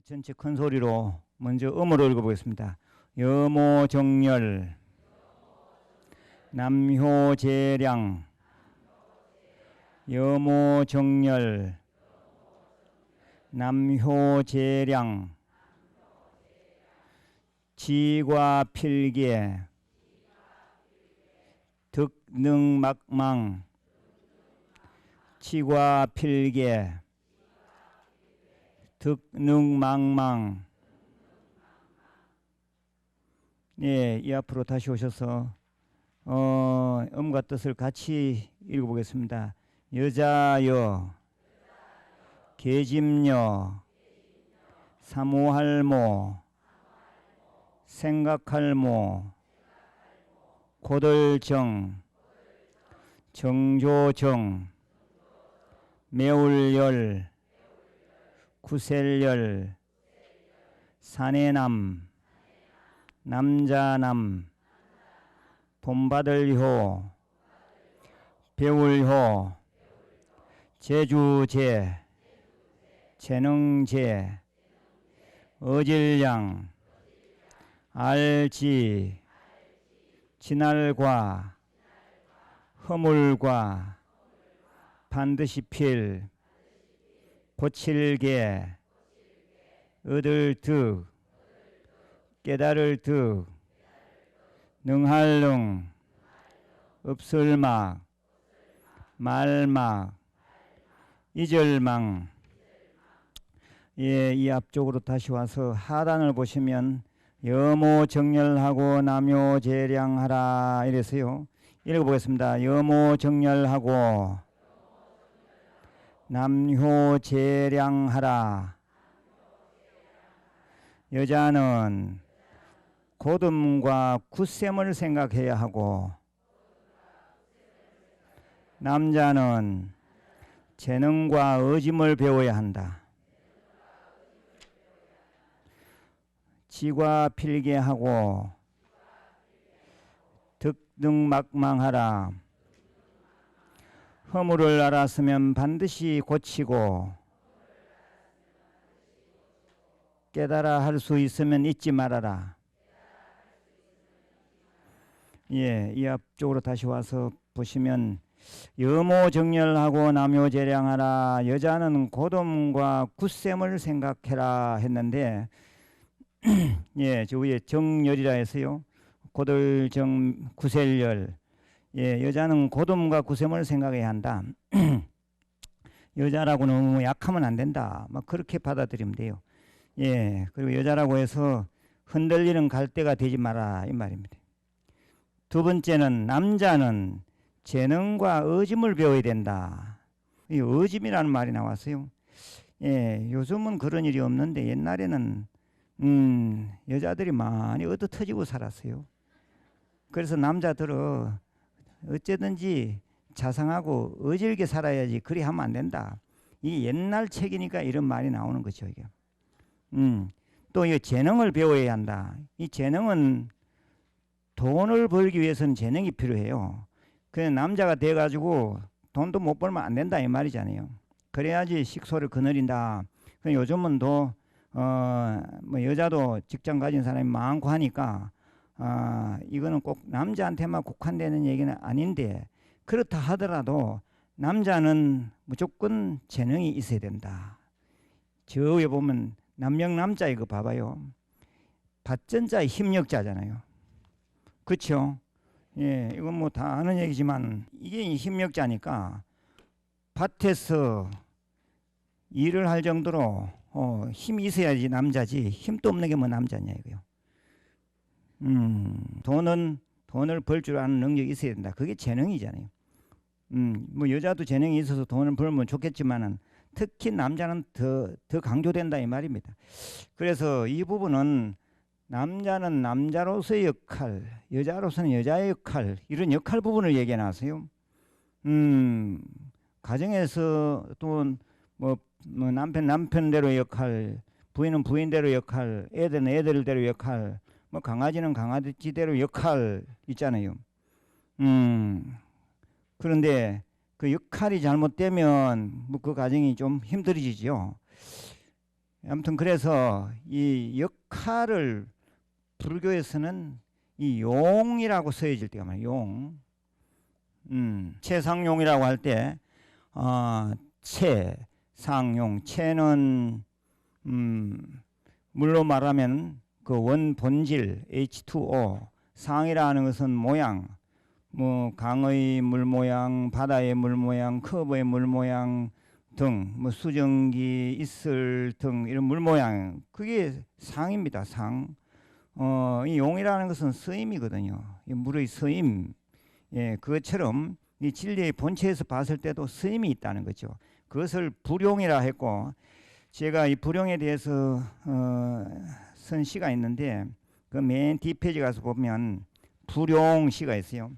전체 큰 소리로 먼저 음으로 읽어보겠습니다. 여모정렬 남효재량 여모정렬 남효재량 지과필계 득능막망 지과필계 득능망망. 예, 이 앞으로 다시 오셔서 음과 뜻을 같이 읽어보겠습니다. 여자여 계집녀 사모할모 생각할모 고들정 정조정 매울열 구셀열 사내남 남자남 본받을효 배울효 제주제 재능제 어질량 알지 진알과 허물과 반드시 필 고칠게 얻을 득 깨달을 득 능할 능 없을 막 말막 이절망. 예, 이 앞쪽으로 다시 와서 하단을 보시면 여모정렬하고 남효재량하라 이래서요. 읽어보겠습니다. 여모정렬하고 남효재량하라. 여자는 고듬과 굳셈을 생각해야 하고 남자는 재능과 의짐을 배워야 한다. 지과필계하고 득능막망하라. 허물을 알았으면 반드시 고치고 깨달아 할 수 있으면 잊지 말아라. 예, 이 앞쪽으로 다시 와서 보시면 여모정렬하고 남효재량하라. 여자는 고dom과 굳셈을 생각해라 했는데 예, 저 위에 정열이라 해서요. 고들정 구셀열. 예, 여자는 고dom과 굳셈을 생각해야 한다. 여자라고 너무 약하면 안 된다. 막 그렇게 받아들이면 돼요. 예, 그리고 여자라고 해서 흔들리는 갈대가 되지 마라 이 말입니다. 두 번째는 남자는 재능과 의짐을 배워야 된다. 이 의짐이라는 말이 나왔어요. 예, 요즘은 그런 일이 없는데 옛날에는 여자들이 많이 얻어 터지고 살았어요. 그래서 남자들은 어쨌든지 자상하고 의질게 살아야지 그리 하면 안 된다. 이 옛날 책이니까 이런 말이 나오는 거죠. 이게. 또 이 재능을 배워야 한다. 이 재능은 돈을 벌기 위해서는 재능이 필요해요. 그냥 남자가 돼가지고 돈도 못 벌면 안 된다 이 말이잖아요. 그래야지 식소를 거느린다. 요즘은 또 뭐 여자도 직장 가진 사람이 많고 하니까 이거는 꼭 남자한테만 국한되는 얘기는 아닌데 그렇다 하더라도 남자는 무조건 재능이 있어야 된다. 저 위에 보면 남명남자 이거 봐봐요. 밭전자의 힘력자잖아요. 그렇죠? 예, 이건 뭐 다 아는 얘기지만 이게 힘력자니까 밭에서 일을 할 정도로 힘이 있어야지 남자지 힘도 없는 게 뭐 남자냐 이거요. 돈을 벌 줄 아는 능력이 있어야 된다. 그게 재능이잖아요. 뭐 여자도 재능이 있어서 돈을 벌면 좋겠지만은 특히 남자는 더 강조된다 이 말입니다. 그래서 이 부분은 남자는 남자로서의 역할, 여자로서는 여자의 역할, 이런 역할 부분을 얘기해 놨어요. 가정에서 또 뭐 남편대로 역할, 부인은 부인대로 역할, 애들은 애들대로 역할, 뭐 강아지는 강아지대로 역할 있잖아요. 그런데 그 역할이 잘못되면 뭐 그 가정이 좀 힘들어지죠. 아무튼 그래서 이 역할을 불교에서는 이 용이라고 쓰여질 때가 많아요. 용. 채상용이라고 할 때 채상용. 채는 물로 말하면 그 원 본질 H2O. 상이라는 것은 모양. 뭐 강의 물 모양, 바다의 물 모양, 커브의 물 모양 등, 뭐 수증기, 이슬 등 이런 물 모양, 그게 상입니다. 상. 이 용이라는 것은 쓰임이거든요. 이 물의 쓰임. 예, 그것처럼 이 진리의 본체에서 봤을 때도 쓰임이 있다는 거죠. 그것을 불용이라 했고, 제가 이 불용에 대해서 쓴 시가 있는데 그 맨 뒷페이지 가서 보면 불용 시가 있어요.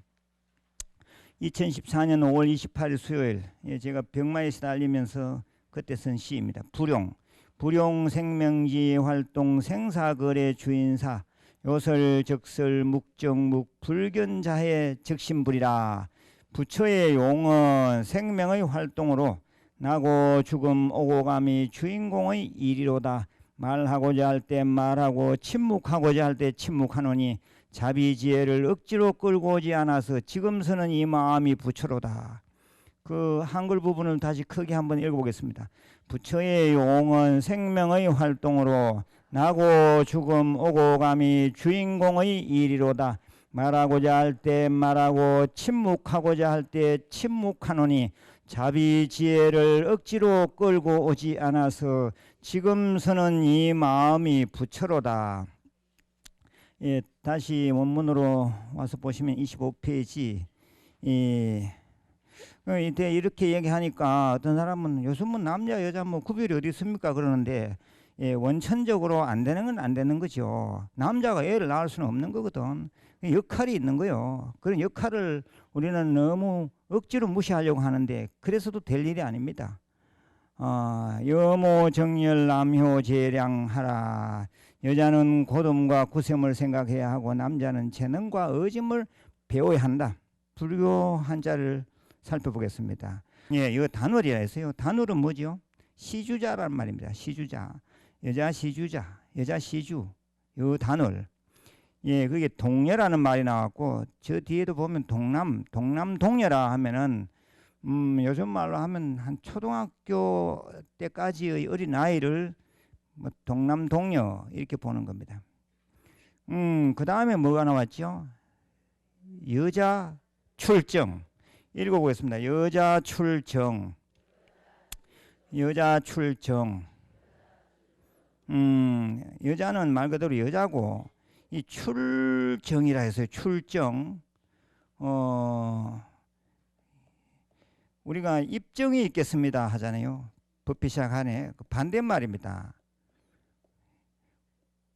2014년 5월 28일 수요일, 제가 병마에 시달리면서 그때 쓴 시입니다. 불용. 불용 생명지 활동 생사거래 주인사 요설적설 묵정묵 불견자해 적신불이라. 부처의 용은 생명의 활동으로 나고 죽음 오고 감이 주인공의 일이로다. 말하고자 할 때 말하고 침묵하고자 할 때 침묵하노니 자비지혜를 억지로 끌고 오지 않아서 지금서는 이 마음이 부처로다. 그 한글 부분을 다시 크게 한번 읽어보겠습니다. 부처의 용은 생명의 활동으로 나고 죽음 오고 감이 주인공의 일이로다. 말하고자 할 때 말하고 침묵하고자 할 때 침묵하노니 자비지혜를 억지로 끌고 오지 않아서 지금서는 이 마음이 부처로다. 예, 다시 원문으로 와서 보시면 25페이지. 이때 이렇게 얘기하니까 어떤 사람은 요즘은 남자 여자 뭐 구별이 어디 있습니까 그러는데, 원천적으로 안 되는 건 안 되는 거죠. 남자가 애를 낳을 수는 없는 거거든. 역할이 있는 거요. 그런 역할을 우리는 너무 억지로 무시하려고 하는데 그래서도 될 일이 아닙니다. 여모 정열 남효 재량하라. 여자는 고dom과 구셈을 생각해야 하고 남자는 재능과 의짐을 배워야 한다. 불교 한자를 살펴보겠습니다. 예, 이거 단월이라 했어요. 단월은 뭐죠? 시주자란 말입니다. 시주자. 여자 시주자, 여자 시주. 요 단월. 예, 그게 동녀라는 말이 나왔고, 저 뒤에도 보면 동남 동녀라 하면은 요즘 말로 하면 한 초등학교 때까지의 어린 아이를 뭐 동남 동녀 이렇게 보는 겁니다. 그 다음에 뭐가 나왔죠? 여자 출정. 읽어보겠습니다. 여자 출정. 여자 출정. 여자는 말 그대로 여자고, 이 출정이라 해서요. 출정. 우리가 입정이 있겠습니다 하잖아요. 법비 시작하네. 그 반대말입니다.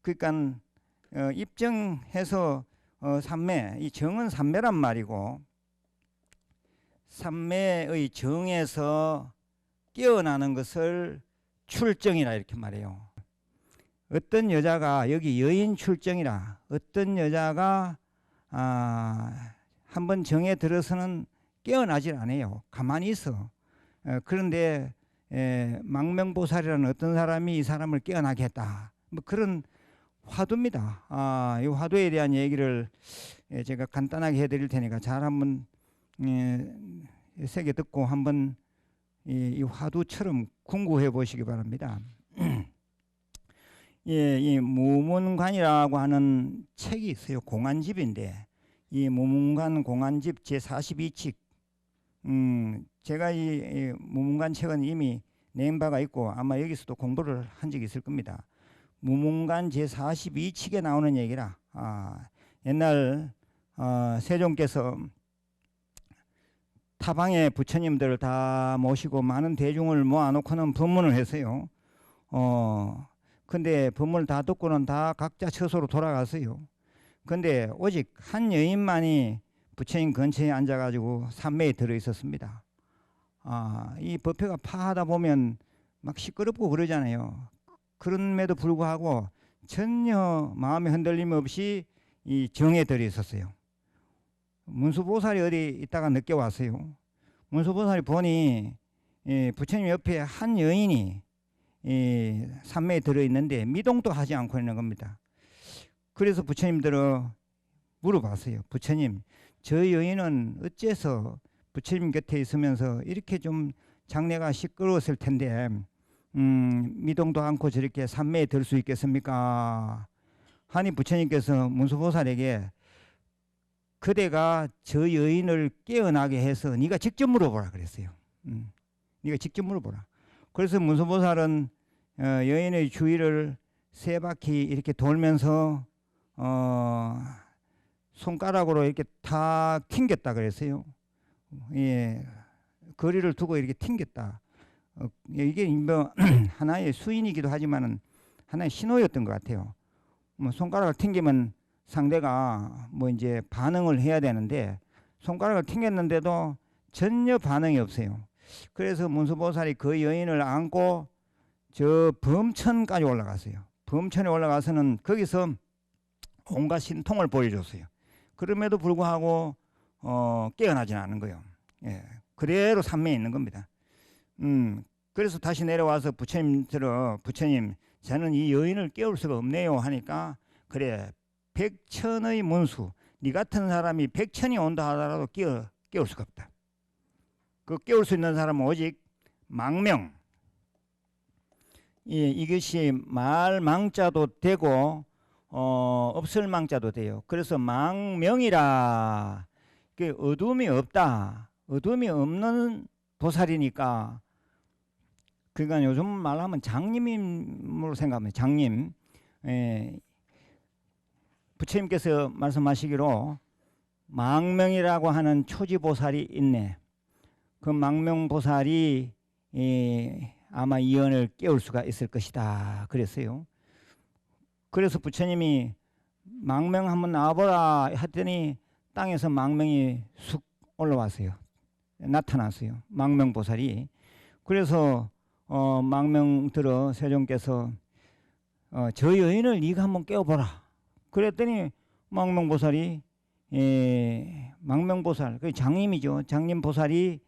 그러니까 입정해서 삼매, 이 정은 삼매란 말이고, 삼매의 정에서 깨어나는 것을 출정이라 이렇게 말해요. 어떤 여자가, 여기 여인 출정이라, 어떤 여자가 한번 정에 들어서는 깨어나질 않아요. 가만히 있어. 그런데 망명보살이라는 어떤 사람이 이 사람을 깨어나게 했다. 뭐 그런 화두입니다. 이 화두에 대한 얘기를 제가 간단하게 해드릴 테니까 잘 한번 새겨 듣고 한번 이 화두처럼 궁구해 보시기 바랍니다. 예, 이 무문관이라고 하는 책이 있어요. 공안집인데 이 무문관 공안집 제42칙. 제가 이 무문관 책은 이미 낸 바가 있고 아마 여기서도 공부를 한 적이 있을 겁니다. 무문관 제42칙에 나오는 얘기라. 옛날 세종께서 타방의 부처님들을 다 모시고 많은 대중을 모아놓고는 법문을 했어요. 근데 법문을 다 듣고는 다 각자 처소로 돌아갔어요. 근데 오직 한 여인만이 부처님 근처에 앉아가지고 삼매에 들어 있었습니다. 이 법회가 파하다 보면 막 시끄럽고 그러잖아요. 그럼에도 불구하고 전혀 마음의 흔들림 없이 이 정에 들어 있었어요. 문수보살이 어디 있다가 늦게 왔어요. 문수보살이 보니 부처님 옆에 한 여인이 이 산매에 들어있는데 미동도 하지 않고 있는 겁니다. 그래서 부처님들은 물어봤어요. 부처님, 저 여인은 어째서 부처님 곁에 있으면서 이렇게 좀 장래가 시끄러웠을 텐데 미동도 않고 저렇게 산매에 들 수 있겠습니까? 하니 부처님께서 문수보살에게 그대가 저 여인을 깨어나게 해서 네가 직접 물어보라 그랬어요. 네가 직접 물어보라. 그래서 문수보살은 여인의 주위를 세 바퀴 이렇게 돌면서 손가락으로 이렇게 탁 튕겼다 그랬어요. 예, 거리를 두고 이렇게 튕겼다. 이게 뭐 하나의 수인이기도 하지만은 하나의 신호였던 것 같아요. 뭐 손가락을 튕기면 상대가 뭐 이제 반응을 해야 되는데 손가락을 튕겼는데도 전혀 반응이 없어요. 그래서 문수보살이 그 여인을 안고 저 범천까지 올라갔어요. 범천에 올라가서는 거기서 온갖 신통을 보여줬어요. 그럼에도 불구하고 깨어나지는 않은 거예요. 예, 그대로 산매에 있는 겁니다. 그래서 다시 내려와서 부처님들은 부처님, 저는 이 여인을 깨울 수가 없네요 하니까 그래, 백천의 문수, 네 같은 사람이 백천이 온다 하더라도 깨울 수가 없다. 그 깨울 수 있는 사람은 오직 망명. 예, 이것이 말망자도 되고 없을 망자도 돼요. 그래서 망명이라, 그 어둠이 없다, 어둠이 없는 보살이니까, 그러니까 요즘 말하면 장님으로 생각하면 장님. 부처님께서 말씀하시기로 망명이라고 하는 초지보살이 있네. 그 망명보살이 아마 이 연을 깨울 수가 있을 것이다 그랬어요. 그래서 부처님이 망명 한번 나와보라 했더니 땅에서 망명이 쑥 올라왔어요. 나타났어요. 망명보살이. 그래서 망명 들어 세종께서 저 여인을 네가 한번 깨워보라 그랬더니 망명보살이 망명보살, 그 장님이죠. 장님보살이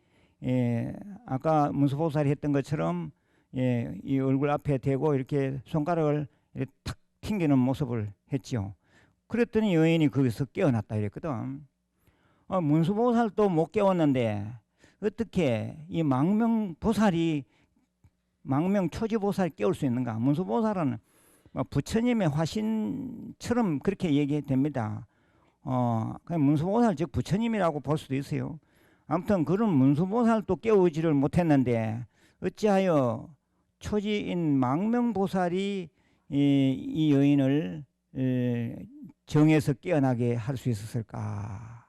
아까 문수보살이 했던 것처럼 이 얼굴 앞에 대고 이렇게 손가락을 이렇게 탁 튕기는 모습을 했죠. 그랬더니 여인이 거기서 깨어났다 이랬거든. 문수보살도 못 깨웠는데 어떻게 이 망명보살이 망명초지보살이 깨울 수 있는가? 문수보살은 부처님의 화신처럼 그렇게 얘기됩니다. 문수보살 즉 부처님이라고 볼 수도 있어요. 아무튼 그런 문수보살도 깨우지를 못했는데 어찌하여 초지인 망명보살이 이 여인을 정해서 깨어나게 할 수 있었을까?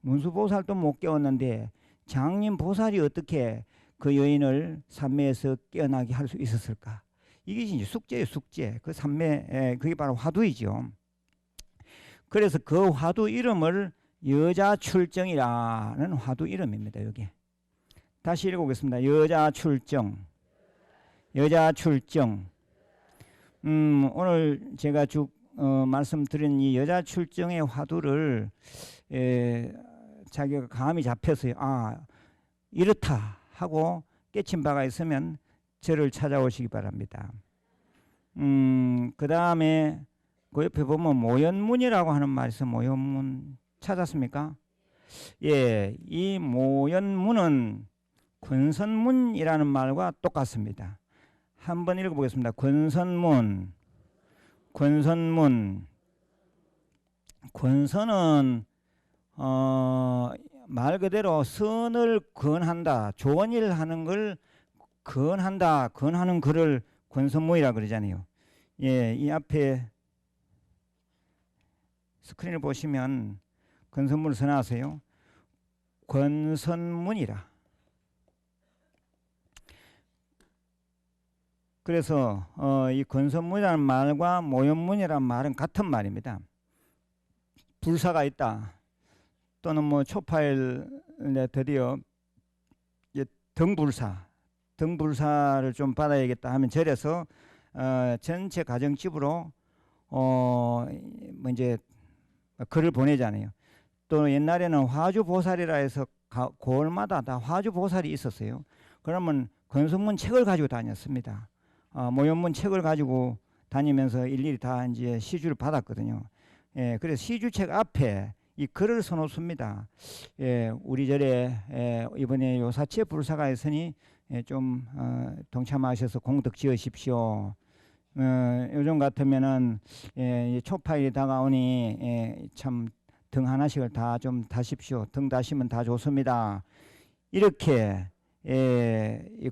문수보살도 못 깨웠는데 장님보살이 어떻게 그 여인을 산매에서 깨어나게 할 수 있었을까? 이게 이제 숙제예요, 숙제. 그 산매, 그게 바로 화두이죠. 그래서 그 화두 이름을 여자출정이라는 화두 이름입니다. 여기 다시 읽어보겠습니다. 여자출정, 여자출정. 오늘 제가 쭉 말씀드린 이 여자출정의 화두를 자기가 감이 잡혔어요. 이렇다 하고 깨친 바가 있으면 저를 찾아오시기 바랍니다. 그 다음에 그 옆에 보면 모연문이라고 하는 말이 있어요. 모연문 찾았습니까? 예, 이 모연문은 권선문이라는 말과 똑같습니다. 한번 읽어보겠습니다. 권선문, 권선문. 권선은 말 그대로 선을 권한다, 좋은 일 하는 걸 권한다, 권하는 글을 권선문이라 그러잖아요. 예, 이 앞에 스크린을 보시면 권선문을 써놨어요. 권선문이라. 그래서 이 권선문이라는 말과 모연문이라는 말은 같은 말입니다. 불사가 있다, 또는 뭐 초파일 드디어 등불사를 좀 받아야겠다 하면 절에서 전체 가정집으로 뭐 이제 글을 보내잖아요. 또 옛날에는 화주보살이라 해서 고을마다 다 화주보살이 있었어요. 그러면 권선문 책을 가지고 다녔습니다. 모연문 책을 가지고 다니면서 일일이 다 이제 시주를 받았거든요. 예, 그래서 시주책 앞에 이 글을 써놓습니다. 예, 우리 절에 이번에 요사체 불사가 있으니 좀 동참하셔서 공덕 지으십시오. 요즘 같으면은 초파일이 다가오니 참 등 하나씩을 다 좀 다십시오. 등 다시면 다 좋습니다. 이렇게 이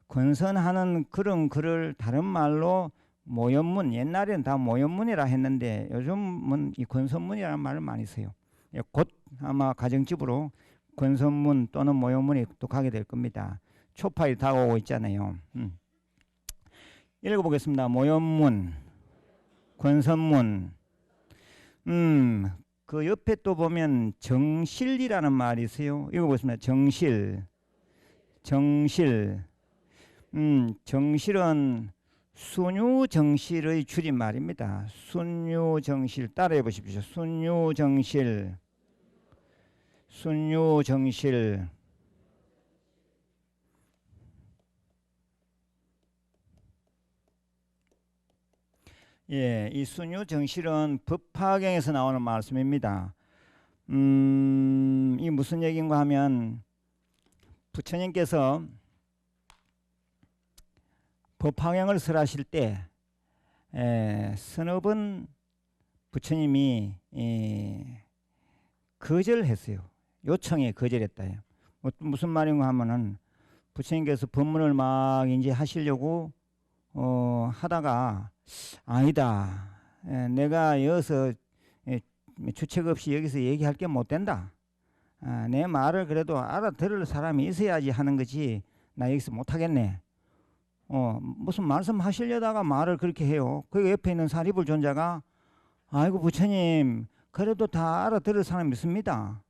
권선하는 그런 글을 다른 말로 모연문, 옛날에는 다 모연문이라 했는데 요즘은 이 권선문이라는 말을 많이 써요. 곧 아마 가정집으로 권선문 또는 모연문이 또 가게 될 겁니다. 초파일이 다가오고 있잖아요. 읽어보겠습니다. 모연문, 권선문. 그 옆에 또 보면 정실이라는 말이 있어요. 읽어보겠습니다. 정실. 정실은 순유정실의 줄임말입니다. 순유정실 따라해 보십시오. 순유정실. 예, 이 순유정실은 법화경에서 나오는 말씀입니다. 이 무슨 얘기인가 하면 부처님께서 법화경을 설하실 때 서너 번 부처님이 거절했어요. 요청에 거절했다. 무슨 말인가 하면은 부처님께서 법문을 막 이제 하시려고 하다가 아니다. 내가 여기서 주책 없이 여기서 얘기할 게 못 된다. 내 말을 그래도 알아들을 사람이 있어야지 하는 거지. 나 여기서 못 하겠네. 무슨 말씀하시려다가 말을 그렇게 해요. 그 옆에 있는 사리불 존자가 아이고 부처님 그래도 다 알아들을 사람이 있습니다.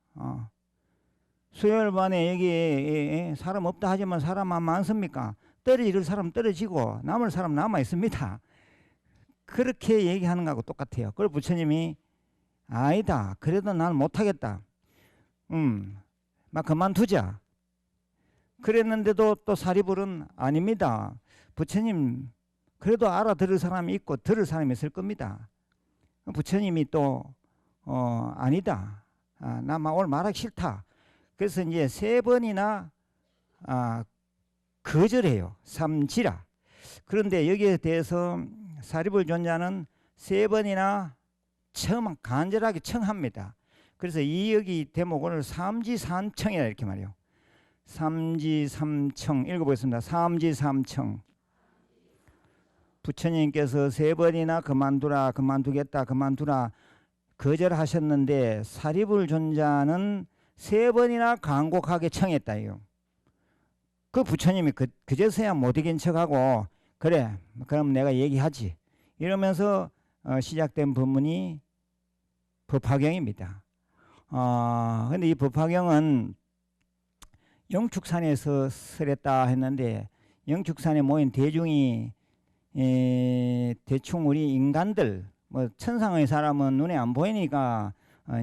수요일반에 여기 사람 없다 하지만 사람만 많습니까? 떨어질 사람 떨어지고 남을 사람 남아 있습니다. 그렇게 얘기하는 거하고 똑같아요. 그걸 부처님이 아니다. 그래도 난 못하겠다. 막 그만두자. 그랬는데도 또 사리불은 아닙니다. 부처님 그래도 알아들을 사람이 있고 들을 사람이 있을 겁니다. 부처님이 또 아니다. 나 오늘 말하기 싫다. 그래서 이제 3번이나 거절해요. 삼지라. 그런데 여기에 대해서 사리불 존자는 3번이나 간절하게 청합니다. 그래서 이 여기 대목을 삼지삼청이라 이렇게 말해요. 삼지삼청 읽어보겠습니다. 삼지삼청. 부처님께서 3번이나 그만두라 거절하셨는데 사리불 존자는 3번이나 간곡하게 청했다요. 그 부처님이 그제서야 못 이긴 척하고 그래 그럼 내가 얘기하지 이러면서 시작된 법문이 법화경입니다. 근데 이 법화경은 영축산에서 설했다 했는데 영축산에 모인 대중이 대충 우리 인간들 뭐 천상의 사람은 눈에 안 보이니까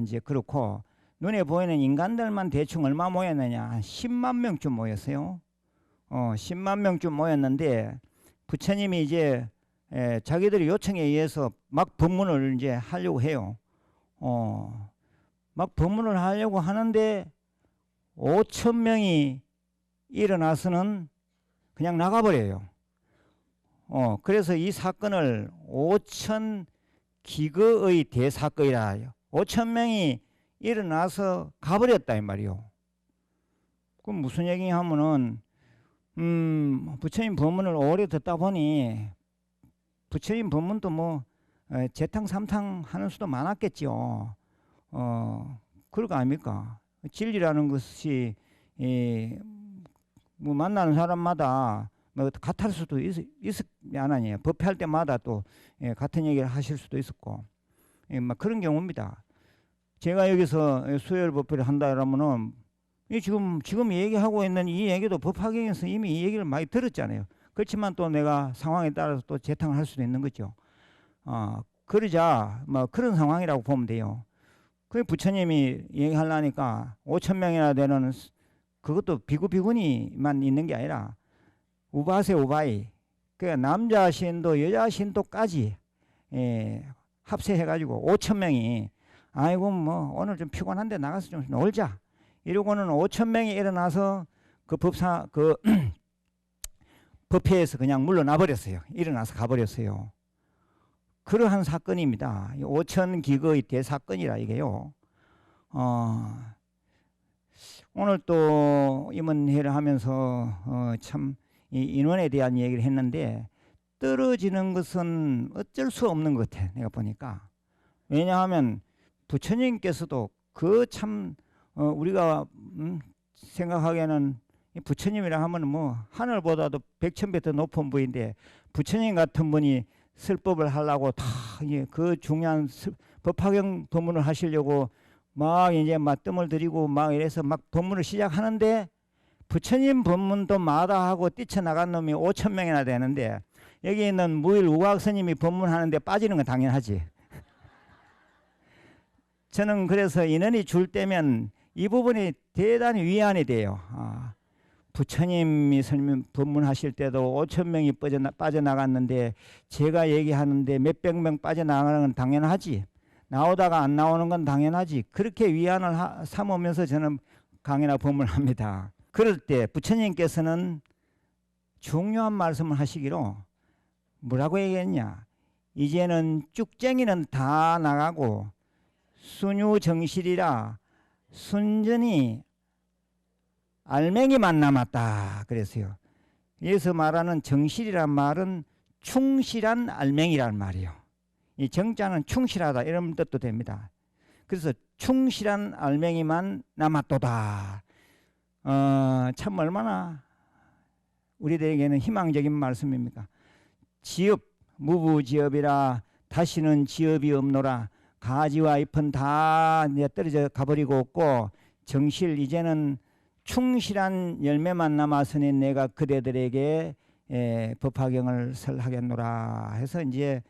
이제 그렇고 눈에 보이는 인간들만 대충 얼마 모였느냐 한 10만 명쯤 모였어요. 10만 명쯤 모였는데 부처님이 이제 자기들의 요청에 의해서 막 법문을 이제 하려고 해요. 막 법문을 하려고 하는데 5천 명이 일어나서는 그냥 나가버려요. 그래서 이 사건을 5천 기거의 대사건이라 해요. 5천 명이 일어나서 가버렸다 이 말이요. 그럼 무슨 얘기 하면은 부처님 법문을 오래 듣다 보니 부처님 법문도 뭐 재탕 삼탕 하는 수도 많았겠죠. 그럴 거 아닙니까? 진리라는 것이 뭐 만나는 사람마다 뭐 같을 수도 있을 안 아니에요. 법회할 때마다 또 같은 얘기를 하실 수도 있었고 막 그런 경우입니다. 제가 여기서 수요일 법회를 한다 그러면은 지금 얘기하고 있는 이 얘기도 법화경에서 이미 이 얘기를 많이 들었잖아요. 그렇지만 또 내가 상황에 따라서 또 재탕을 할 수도 있는 거죠. 그러자 뭐 그런 상황이라고 보면 돼요. 그 부처님이 얘기하려니까 5천 명이나 되는 그것도 비구비구니만 있는 게 아니라 우바세 우바이, 그 남자 신도 여자 신도까지 합세해가지고 5천 명이 아이고 뭐 오늘 좀 피곤한데 나가서 좀 놀자 이러고는 5천 명이 일어나서 그 법회에서 그냥 물러나 버렸어요. 일어나서 가버렸어요. 그러한 사건입니다. 5천 기거의 대사건이라 이게요. 오늘 또 임원회를 하면서 참 이 인원에 대한 얘기를 했는데 떨어지는 것은 어쩔 수 없는 것 같아. 내가 보니까. 왜냐하면 부처님께서도 그 참 우리가 생각하기에는 부처님이라 하면 뭐 하늘보다도 백천배 더 높은 분인데 부처님 같은 분이 설법을 하려고 다 그 중요한 법화경 법문을 하시려고 막 이제 막 뜸을 들이고 막 이래서 막 법문을 시작하는데 부처님 법문도 마다하고 뛰쳐나간 놈이 5천 명이나 되는데 여기 있는 무일 우각 스님이 법문하는데 빠지는 건 당연하지. 저는 그래서 인원이 줄 때면 이 부분이 대단히 위안이 돼요. 부처님이 설명 법문하실 때도 5천 명이 빠져나갔는데 제가 얘기하는데 몇백 명 빠져나가는 건 당연하지. 나오다가 안 나오는 건 당연하지. 그렇게 위안을 삼으면서 저는 강의나 법문을 합니다. 그럴 때 부처님께서는 중요한 말씀을 하시기로 뭐라고 얘기했냐. 이제는 쭉쟁이는 다 나가고 순유정실이라 순전히 알맹이만 남았다 그랬어요. 여기서 말하는 정실이란 말은 충실한 알맹이란 말이에요. 이 정자는 충실하다 이런 뜻도 됩니다. 그래서 충실한 알맹이만 남았도다. 참 얼마나 우리들에게는 희망적인 말씀입니까? 지업 무부지업이라 다시는 지업이 없노라. 가지와 잎은 다 떨어져 가버리고 없고 정실 이제는 충실한 열매만 남았으니 내가 그대들에게 법화경을 설하겠노라 해서 이제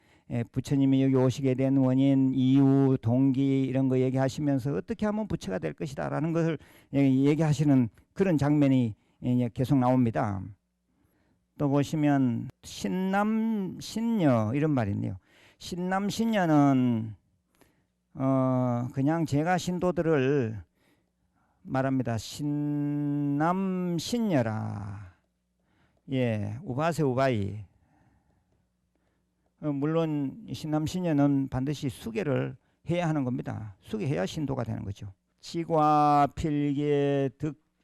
부처님이 여기 오시게 된 원인, 이유, 동기 이런 거 얘기하시면서 어떻게 하면 부처가 될 것이다 라는 것을 얘기하시는 그런 장면이 계속 나옵니다. 또 보시면 신남 신녀 이런 말이 있네요. 신남 신녀는 그냥 제가 신도들을 말합니다. 신남 신녀라. 예, 우바세 우바이. 물론 신남 신녀는 반드시 수계를 해야 하는 겁니다. 수계해야 신도가 되는 거죠. 지과 필계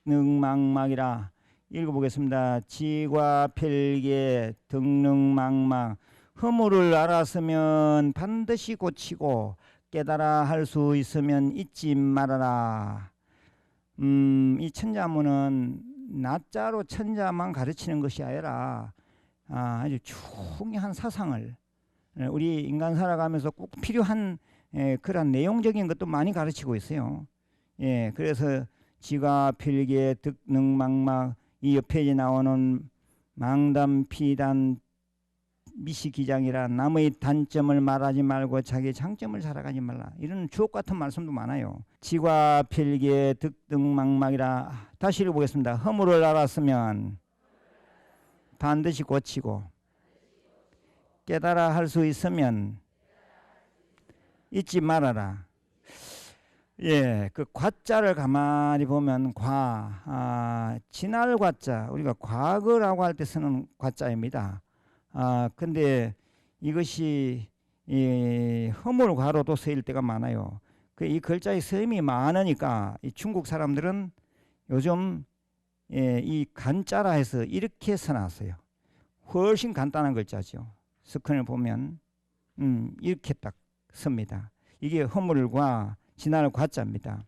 득능망막이라 읽어보겠습니다. 지과 필계 득능망막 허물을 알았으면 반드시 고치고 깨달아 할 수 있으면 잊지 말아라. 이 천자문은 나자로 천자만 가르치는 것이 아니라 아주 중요한 사상을 우리 인간 살아가면서 꼭 필요한 그런 내용적인 것도 많이 가르치고 있어요. 예, 그래서 지가 필계 득능망막 이 옆에 나오는 망담 피단 미시기장이라 남의 단점을 말하지 말고 자기 장점을 살아가지 말라. 이런 주옥 같은 말씀도 많아요. 지과 필계 득능망막이라 다시 읽어보겠습니다. 허물을 알았으면 반드시 고치고 깨달아 할 수 있으면 잊지 말아라. 예, 그 과자를 가만히 보면 지날 과자, 우리가 과거라고 할 때 쓰는 과자입니다. 근데 이것이 허물과로도 쓰일 때가 많아요. 이 글자의 서임이 많으니까 이 중국 사람들은 요즘 이 간자라 해서 이렇게 써놨어요. 훨씬 간단한 글자죠. 스크린을 보면 이렇게 딱 씁니다. 이게 허물과 지날 과자입니다.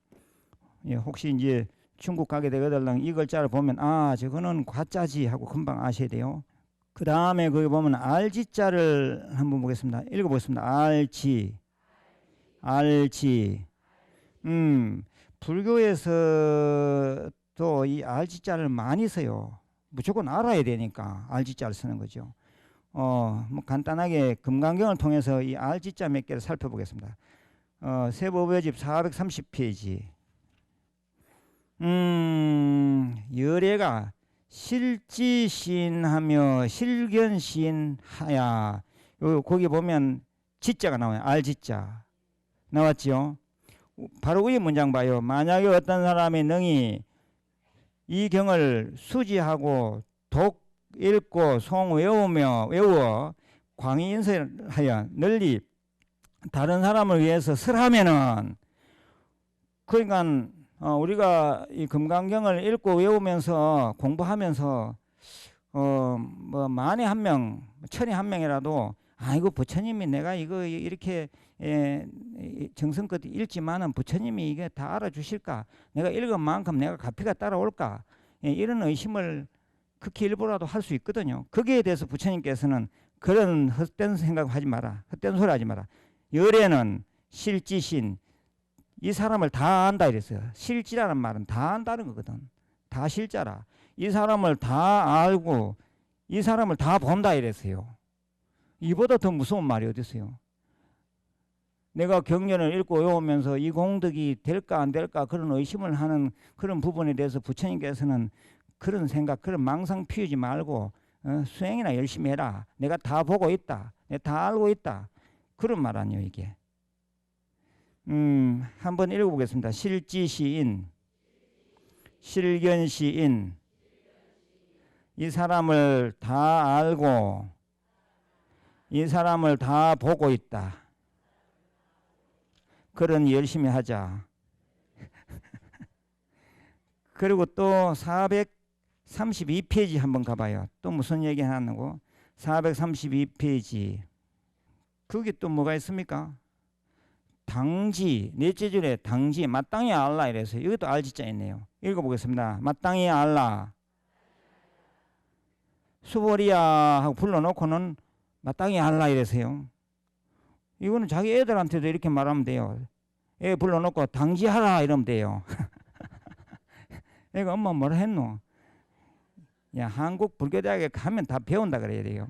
혹시 이제 중국 가게 되거든 이 글자를 보면 저거는 과자지 하고 금방 아셔야 돼요. 그 다음에 거기 보면 알지자를 한번 보겠습니다. 읽어보겠습니다. 알지. 불교에서 또 이 알지자를 많이 써요. 무조건 알아야 되니까 알지자를 쓰는 거죠. 뭐 간단하게 금강경을 통해서 이 알지자 몇 개를 살펴보겠습니다. 세법의집 430페이지. 열애가 실지시인하며 실견시인하야. 거기 보면 지자가 나와요. 알지자 나왔지요. 바로 이 문장 봐요. 만약에 어떤 사람이 능히 이 경을 수지하고 독 읽고 송 외워 광의인설하여 널리 다른 사람을 위해서 설하면은, 그러니까 우리가 이 금강경을 읽고 외우면서 공부하면서 뭐 만에 한 명, 천에 한 명이라도 이거 부처님이 내가 이거 이렇게 정성껏 읽지만은 부처님이 이게 다 알아주실까? 내가 읽은 만큼 내가 가피가 따라올까? 이런 의심을 극히 일부라도 할 수 있거든요. 거기에 대해서 부처님께서는 그런 헛된 생각하지 마라. 헛된 소리 하지 마라. 열애는 실지신, 이 사람을 다 안다 이랬어요. 실지라는 말은 다 안다는 거거든. 다 실자라. 이 사람을 다 알고 이 사람을 다 본다 이랬어요. 이보다 더 무서운 말이 어디 있어요? 내가 경전을 읽고 외우면서 이 공덕이 될까 안 될까 그런 의심을 하는 그런 부분에 대해서 부처님께서는 그런 생각, 그런 망상 피우지 말고 수행이나 열심히 해라. 내가 다 보고 있다. 내가 다 알고 있다. 그런 말 아니에요 이게. 한번 읽어보겠습니다. 실지시인, 실견시인, 이 사람을 다 알고 이 사람을 다 보고 있다. 그런 열심히 하자. 그리고 또 432페이지 한번 가봐요. 또 무슨 얘기 하냐고. 432페이지. 그게 또 뭐가 있습니까? 당지, 넷째 줄에 당지, 마땅히 알라 이래서 이것도 알지자 있네요. 읽어보겠습니다. 마땅히 알라. 수보리야 하고 불러놓고는 마땅히 알라 이래서요. 이거는 자기 애들한테도 이렇게 말하면 돼요. 애 불러놓고 당지하라 이러면 돼요. 애가 엄마 뭐라 했노? 야, 한국 불교대학에 가면 다 배운다 그래야 돼요.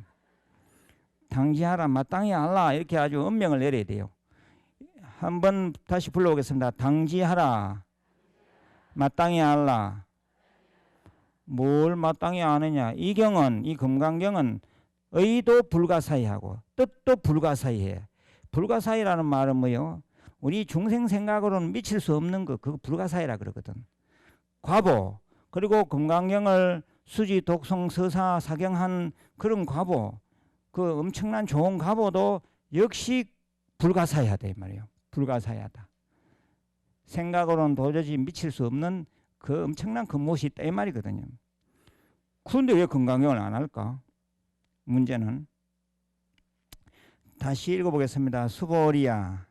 당지하라, 마땅히 알라 이렇게 아주 엄명을 내려야 돼요. 한번 다시 불러보겠습니다. 당지하라, 마땅히 알라. 뭘 마땅히 아느냐? 이 경은, 이 금강경은 의도 불가사의하고 뜻도 불가사의해. 불가사의라는 말은 뭐요? 우리 중생 생각으로는 미칠 수 없는 거, 그거 불가사의라 그러거든. 과보, 그리고 금강경을 수지, 독송, 서사, 사경한 그런 과보, 그 엄청난 좋은 과보도 역시 불가사의하다 이 말이에요. 불가사의하다. 생각으로는 도저히 미칠 수 없는 그 엄청난 그 무엇이 있다 이 말이거든요. 그런데 왜 금강경을 안 할까? 문제는 다시 읽어보겠습니다. 수보리야,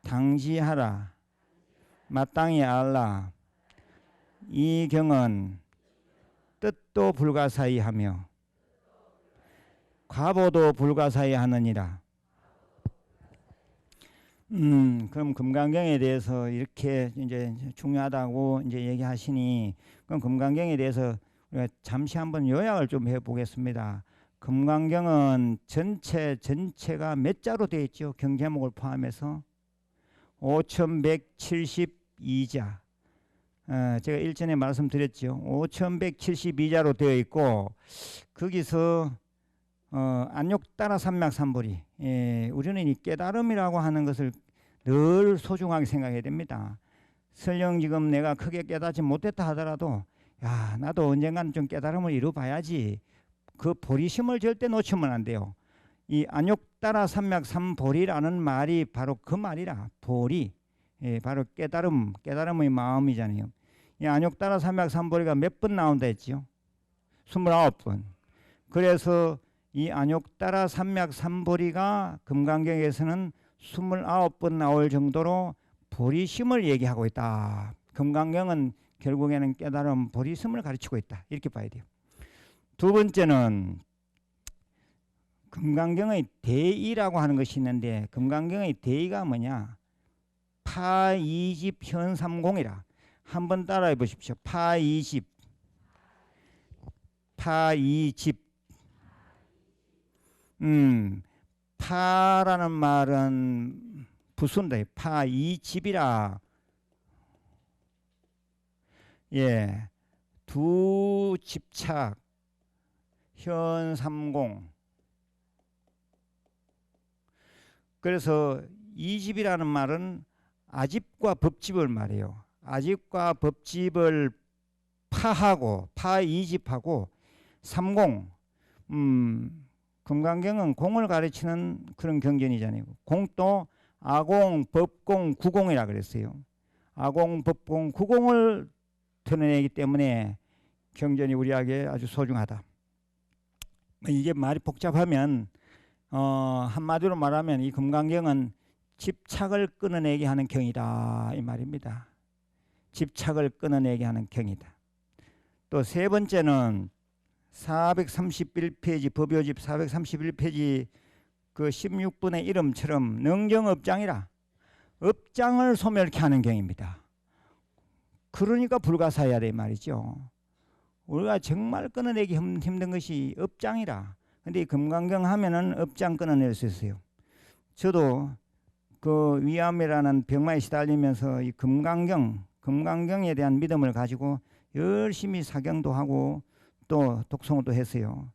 당지하라, 마땅히 알라. 이 경은 뜻도 불가사의하며 과보도 불가사의하느니라. 그럼 금강경에 대해서 이렇게 이제 중요하다고 이제 얘기하시니, 그럼 금강경에 대해서 우리가 잠시 한번 요약을 좀 해보겠습니다. 금강경은 전체가 몇 자로 되어 있죠? 경제목을 포함해서 5172자. 제가 일전에 말씀드렸죠. 5172자로 되어 있고, 거기서 안욕따라 삼맥삼보리. 우리는 이 깨달음이라고 하는 것을 늘 소중하게 생각해야 됩니다. 설령 지금 내가 크게 깨닫지 못했다 하더라도, 야, 나도 언젠가는 좀 깨달음을 이루어봐야지. 그 보리심을 절대 놓치면 안 돼요. 이 안욕따라 삼맥삼보리라는 말이 바로 그 말이라. 보리, 바로 깨달음의 마음이잖아요. 이 안욕따라 삼맥삼보리가 몇 번 나온다 했죠? 29번. 그래서 이 안욕따라 삼맥삼보리가 금강경에서는 29번 나올 정도로 보리심을 얘기하고 있다. 금강경은 결국에는 깨달음, 보리심을 가르치고 있다. 이렇게 봐야 돼요. 두 번째는 금강경의 대의라고 하는 것이 있는데, 금강경의 대의가 뭐냐? 파이집 현삼공이라. 한번 따라해 보십시오. 파이집. 파라는 말은 부수인데 파이집이라. 예, 두 집착, 현삼공. 그래서 이집이라는 말은 아집과 법집을 말해요. 아집과 법집을 파하고 파이집하고 삼공. 금강경은 공을 가르치는 그런 경전이잖아요. 공도 아공, 법공, 구공이라 그랬어요. 아공, 법공, 구공을 드러내기 때문에 경전이 우리에게 아주 소중하다. 이게 말이 복잡하면 한마디로 말하면 이 금강경은 집착을 끊어내게 하는 경이다 이 말입니다. 집착을 끊어내게 하는 경이다. 또 세 번째는 431페이지 법요집 431페이지 그 16분의 이름처럼 능정업장이라 업장을 소멸케 하는 경입니다. 그러니까 불가사해야 돼 말이죠. 우리가 정말 끊어내기 힘든 것이 업장이라. 근데 이 금강경 하면은 업장 끊어낼 수 있어요. 저도 그 위암이라는 병마에 시달리면서 이 금강경에 대한 믿음을 가지고 열심히 사경도 하고 또 독송도 했어요.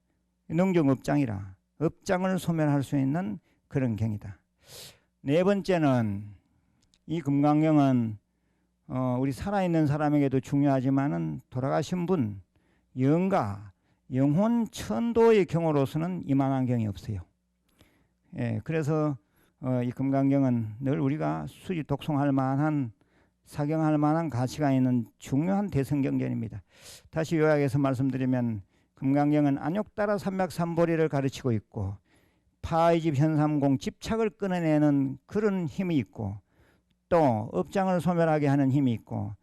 능정업장이라 업장을 소멸할 수 있는 그런 경이다. 네 번째는 이 금강경은 우리 살아있는 사람에게도 중요하지만은 돌아가신 분 영가 영혼 천도의 경우로서는 이만한 경이 없어요. 예, 그래서 이 금강경은 늘 우리가 수지 독송할 만한 사경할 만한 가치가 있는 중요한 대성경전입니다. 다시 요약해서 말씀드리면 금강경은 안욕따라 삼맥삼보리를 가르치고 있고 파이집 현삼공 집착을 끊어내는 그런 힘이 있고 또 업장을 소멸하게 하는 힘이 있고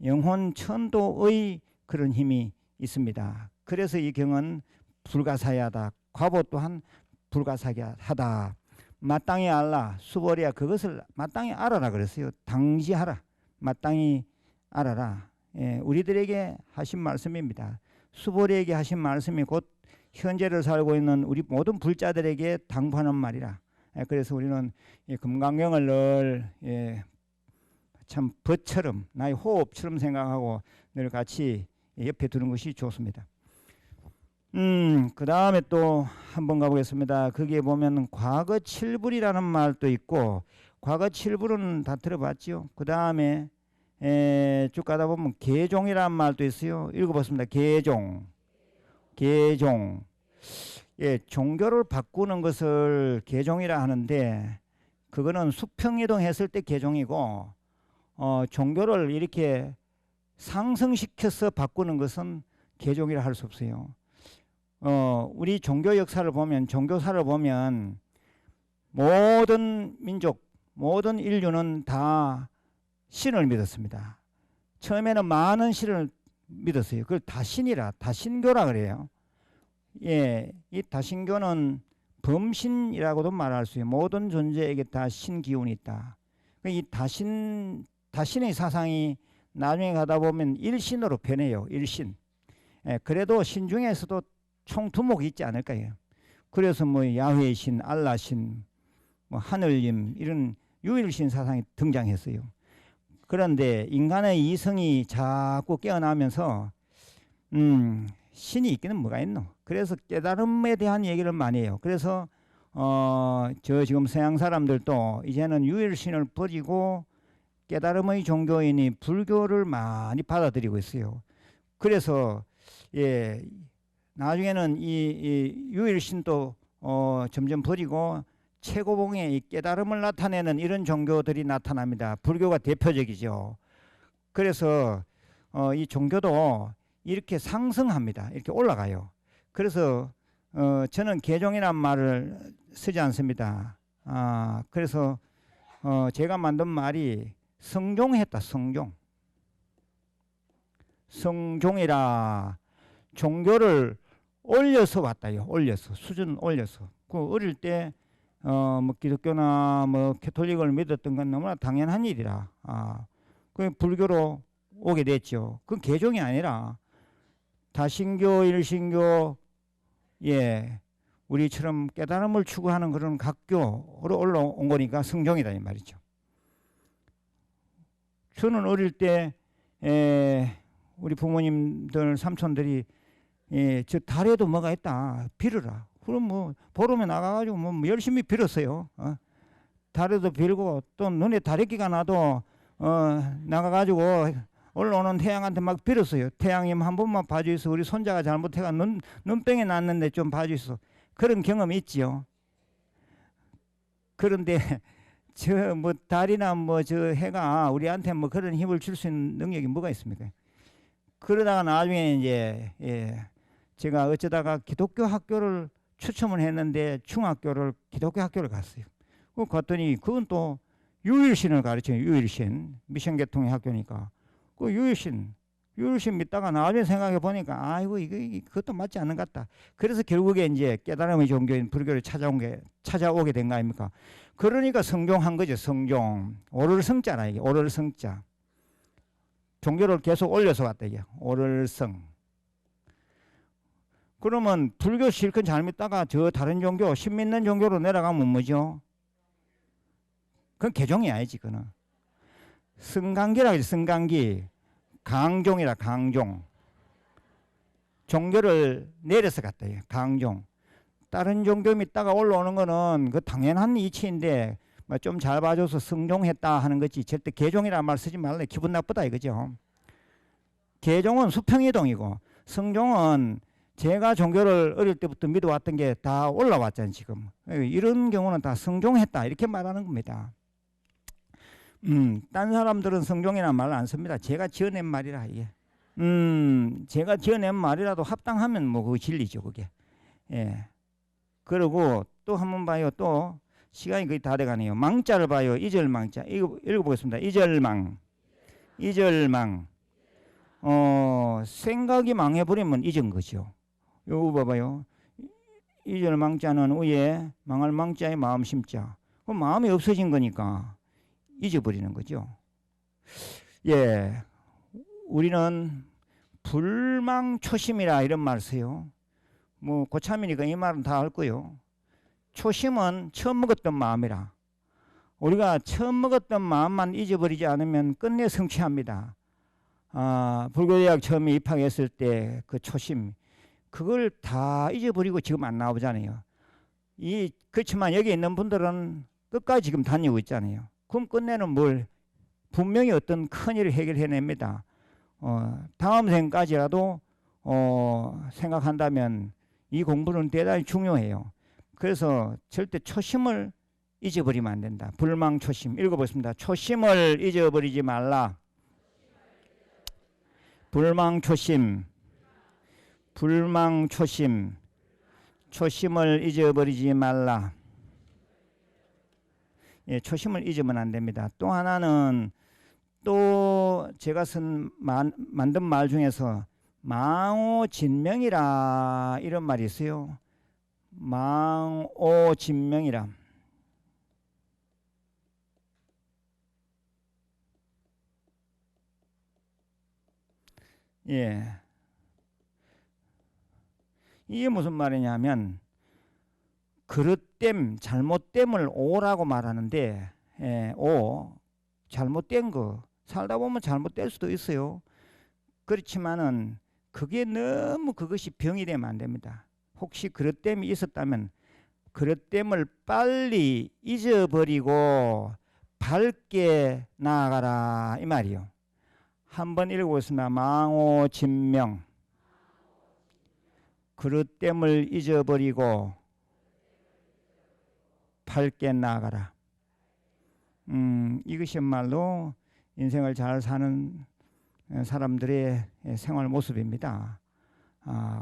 영혼 천도의 그런 힘이 있습니다. 그래서 이 경은 불가사의하다. 과보 또한 불가사의하다. 마땅히 알라. 수보리야 그것을 마땅히 알아라 그랬어요. 당시하라. 마땅히 알아라. 예, 우리들에게 하신 말씀입니다. 수보리에게 하신 말씀이 곧 현재를 살고 있는 우리 모든 불자들에게 당부하는 말이라. 예, 그래서 우리는 이 금강경을 늘 참 벗처럼 나의 호흡처럼 생각하고 늘 같이 옆에 두는 것이 좋습니다. 그 다음에 또 한번 가보겠습니다. 거기에 보면 과거 칠불이라는 말도 있고 과거 칠불은 다 들어봤죠. 그 다음에 쭉 가다 보면 계종이라는 말도 있어요. 읽어봤습니다. 계종. 예, 종교를 바꾸는 것을 계종이라 하는데 그거는 수평이동했을 때 계종이고 종교를 이렇게 상승시켜서 바꾸는 것은 계종이라 할 수 없어요. 우리 종교 역사를 보면 종교사를 보면 모든 민족 모든 인류는 다 신을 믿었습니다. 처음에는 많은 신을 믿었어요. 그걸 다신이라 다신교라 그래요. 예, 이 다신교는 범신이라고도 말할 수 있어요. 모든 존재에게 다 신기운이 있다. 이 다신의 사상이 나중에 가다 보면 일신으로 변해요. 일신. 예, 그래도 신 중에서도 총 두목이 있지 않을까요? 그래서 뭐 야훼 신, 알라 신, 뭐 하늘님 이런 유일신 사상이 등장했어요. 그런데 인간의 이성이 자꾸 깨어나면서 신이 있기는 뭐가 있노? 그래서 깨달음에 대한 얘기를 많이 해요. 그래서 저 지금 서양 사람들도 이제는 유일신을 버리고 깨달음의 종교이니 불교를 많이 받아들이고 있어요. 그래서 예, 나중에는 이 유일신도 점점 버리고 최고봉의 이 깨달음을 나타내는 이런 종교들이 나타납니다. 불교가 대표적이죠. 그래서 이 종교도 이렇게 상승합니다. 이렇게 올라가요. 그래서 저는 계종이란 말을 쓰지 않습니다. 그래서 제가 만든 말이 성종했다. 성종이라 종교를 올려서 왔다요. 올려서 수준 올려서. 그 어릴 때 뭐 기독교나 뭐 캐톨릭을 믿었던 건 너무나 당연한 일이라. 그 불교로 오게 됐죠. 그건 계종이 아니라 다신교, 일신교, 예, 우리처럼 깨달음을 추구하는 그런 각교로 올라온 거니까 성종이다 이 말이죠. 저는 어릴 때 우리 부모님들 삼촌들이 예, 저 달에도 뭐가 있다 빌어라. 그럼 뭐 보름에 나가가지고 뭐 열심히 빌었어요. 달에도 빌고 또 눈에 다래끼가 나도 나가가지고 올라오는 태양한테 막 빌었어요. 태양님 한 번만 봐주이소. 우리 손자가 잘못해가 눈병이 났는데 좀 봐주이소. 그런 경험이 있지요. 그런데 저 뭐 달이나 뭐 저 해가 우리한테 뭐 그런 힘을 줄 수 있는 능력이 뭐가 있습니까? 그러다가 나중에 이제 예, 제가 어쩌다가 기독교 학교를 추첨을 했는데 중학교를 기독교 학교를 갔어요. 그 갔더니 그건 또 유일신을 가르쳐요. 유일신 미션 계통의 학교니까 그 유일신 믿다가 나중에 생각해 보니까 아이고 그것도 맞지 않는 것 같다. 그래서 결국에 이제 깨달음의 종교인 불교를 찾아오게 된 거 아닙니까? 그러니까 성종한 거죠. 성종 오를성자라 이게 오를성자. 종교를 계속 올려서 왔다 이게 오를성. 그러면 불교 실컷 잘 믿다가 저 다른 종교 신 믿는 종교로 내려가면 뭐죠? 그건 개종이 아니지. 그거는 성강기라 그러지. 성강기 강종이라 강종. 종교를 내려서 갔다 이게 강종. 다른 종교 믿다가 올라오는 거는 그 당연한 이치인데 뭐 좀 잘 봐줘서 성종했다 하는 거지 절대 개종이라는 말 쓰지 말래. 기분 나쁘다 이거죠. 개종은 수평이동이고 성종은 제가 종교를 어릴 때부터 믿어왔던 게 다 올라왔잖아요. 지금 이런 경우는 다 성종했다 이렇게 말하는 겁니다. 딴 사람들은 성종이라는 말을 안 씁니다. 제가 지어낸 말이라 이게. 제가 지어낸 말이라도 합당하면 뭐 그거 진리죠 그게. 예. 그리고 또 한번 봐요. 또 시간이 거의 다 돼가네요. 망자를 봐요. 이절망자. 이거 읽어보겠습니다. 이절망. 생각이 망해버리면 잊은 거죠. 요거 봐봐요. 이절망자는 위에 망할 망자의 마음 심자. 그 마음이 없어진 거니까 잊어버리는 거죠. 예, 우리는 불망초심이라 이런 말 써요. 뭐 고참이니까 이 말은 다 알 거요. 초심은 처음 먹었던 마음이라. 우리가 처음 먹었던 마음만 잊어버리지 않으면 끝내 성취합니다. 불교대학 처음에 입학했을 때 그 초심 그걸 다 잊어버리고 지금 안 나오잖아요. 그렇지만 여기 있는 분들은 끝까지 지금 다니고 있잖아요. 그럼 끝내는 뭘 분명히 어떤 큰 일을 해결해냅니다. 다음 생까지라도 생각한다면 이 공부는 대단히 중요해요. 그래서 절대 초심을 잊어버리면 안 된다. 불망초심 읽어보겠습니다. 초심을 잊어버리지 말라. 불망초심 초심을 잊어버리지 말라. 예, 초심을 잊으면 안 됩니다. 또 하나는 또 제가 만든 말 중에서 망오진명이라 이런 말이 있어요. 망오진명이라. 예. 이게 무슨 말이냐면 그릇됨, 잘못됨을 오라고 말하는데 잘못된 거 살다 보면 잘못될 수도 있어요. 그렇지만은 그게 너무 그것이 병이 되면 안 됩니다. 혹시 그릇됨이 있었다면 그릇됨을 빨리 잊어버리고 밝게 나아가라 이 말이요. 한번 읽어보겠습니다. 망오진명 그릇됨을 잊어버리고 밝게 나아가라. 이것이야말로 인생을 잘 사는 사람들의 생활 모습입니다.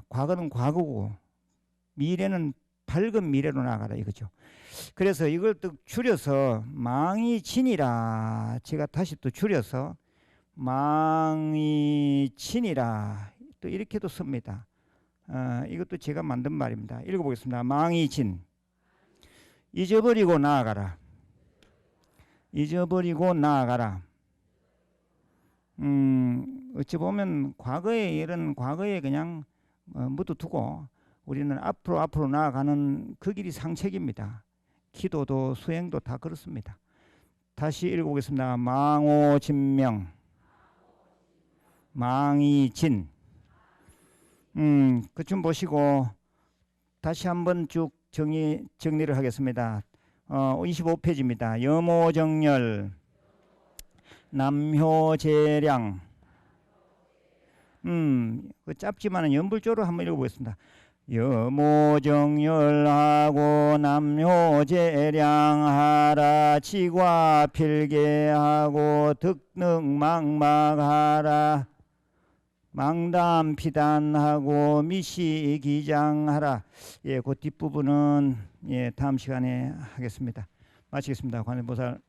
과거는 과거고 미래는 밝은 미래로 나아가라 이거죠. 그래서 이걸 또 줄여서 망이진이라 제가 다시 또 줄여서 망이진이라 또 이렇게도 씁니다. 이것도 제가 만든 말입니다. 읽어보겠습니다. 망이진 잊어버리고 나아가라. 잊어버리고 나아가라. 어찌 보면 과거의 일은 과거에 그냥 묻어두고 우리는 앞으로 나아가는 그 길이 상책입니다. 기도도 수행도 다 그렇습니다. 다시 읽어보겠습니다. 망오진명 망이진. 그쯤 보시고 다시 한번 쭉 정리를 하겠습니다. 25페이지입니다. 여모정렬, 남효재량. 그 짧지만은 연불조로 한번 읽어보겠습니다. 여모정열하고 남효재량하라 지과필계하고 득능망막하라 망담피단하고 미시기장하라. 예, 그 뒷부분은 예, 다음 시간에 하겠습니다. 마치겠습니다. 관세음보살.